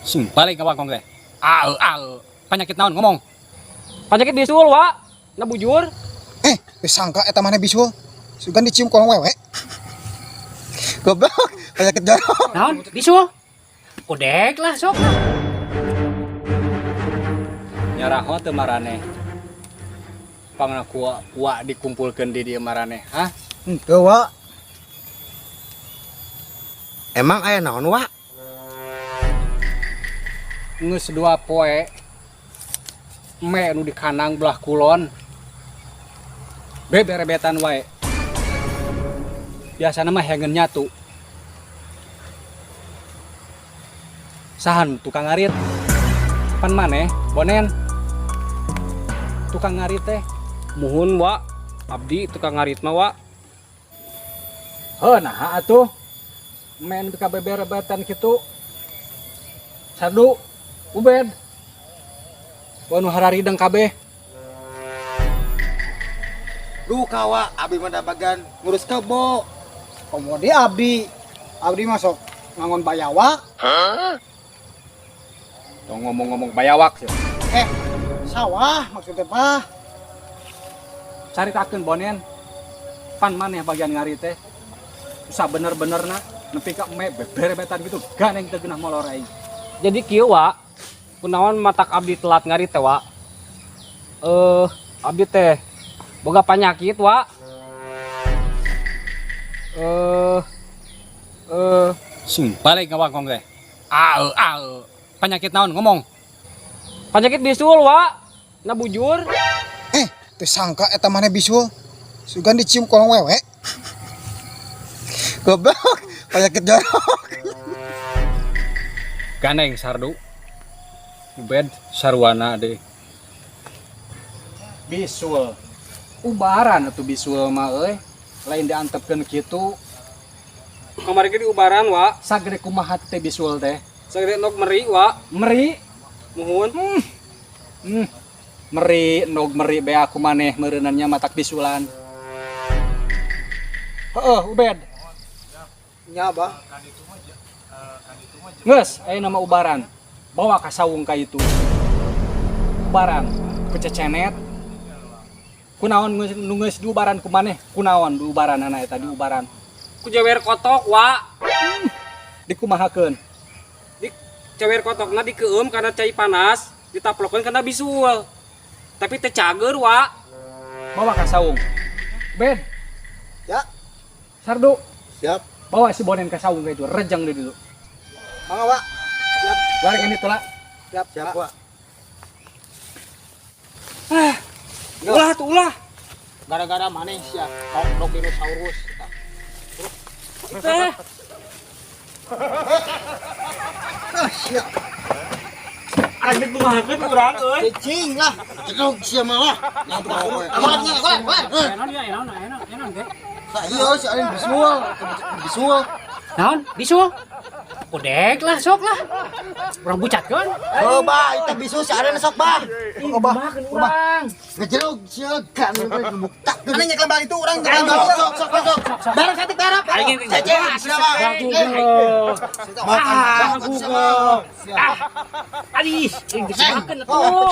Sing balik ka kong teh. Penyakit naon ngomong. Penyakit bisul, Wak. Na bujur. Sangka eta maneh bisul. Sugan dicium kolong wewe. Goblok, penyakit jorok. Naon? Bisul. Kodek lah sok. Nyaraho teu marane. Pangna kuwa dikumpulkeun di dieu marane, hah? Henteu, Wak. Emang aya naon, Wak? Geus 2 poe. Me nu di kanang belah kulon. Beberebetan wae. Biasana mah hengeun nyatu. Sahan tukang ngarit. Pan maneh, Bonen. Tukang ngarit teh. Muhun, Wak. Abdi tukang ngarit mah, Wak. Heuh, nah atuh. Men ka beberebetan kitu. Sardu, Ubed. Wanu hararideng kabeh. Luka, Wak. Abi mah bagan ngurus kebo. Komodi abdi. Abdi masuk ngangon bayawa. Tong ngomong-ngomong bayawak sih. Sawah maksudnya, Pak. Caritakeun Bonen. Pan maneh bagian ngarit teh. Usah bener-benerna nepi ka me beberebetan gitu. Ganeng teu geunah molor aing. Jadi kieu, Wak. Kunaon matak abdi telat ngarit teh, Wak? Abdi teh boga penyakit, Wak. Sing balik ka kong teh. Penyakit naon ngomong. Penyakit bisul, Wak. Na bujur. Teu sangka eta maneh bisul. Sugan dicium kolong wewe. Goblok, penyakit jorok. Ganeng sardu. Ubed sarwana deh. Bisul. Ubaran atuh bisul mah euy. Lain diantepkeun kitu. Kamari ge di ubaran, Wak. Sagede kumaha teh bisul teh? Sagede nok meri, Wak. Meri. Muhun. Meri, nog meri bea aku maneh meureunannya matak bisulan. Heeh, Ubed. Nya, Bah. Geus, aya nama ubaran. Bawa ka saung ka itu. Ubaran, kececenet. Kunaon nu geus diubaran ku maneh? Kunaon diubaranana eta diubaran? Ku jewer kotok, Wak. Dikumahakeun? Di jewer kotokna dikeum karena cai panas, ditaplokeun kana bisul. Tapi teu cager, Wak. Bawa ka saung. Bed, Ya, sardu, siap. bawa si Bonen ka saung ka itu, rejang deui dulu. Mangga, Wak. Siap. Balik ini tula. Siap, Wak. Ulah tuh ulah. Gara-gara maneh sia dok dinosaurus. Teh. Siap. Anjing kumahakeun urang euy. Cicing lah. Jedog sia mah lah. Amatnya, Enon ge. Iya, si Alin bisul. Bisul. Naon? Bisul. Kodek lah sok lah. Urang bucatkeun. Oh, Bah, itu bisul si Alin sok, Bah. Oh, Bah. Urang. Ngejerog sia kan buktak. Ana nyek lembah itu urang sok. Barang satik barap. Aing ge. Adis, sing disemakeun atuh.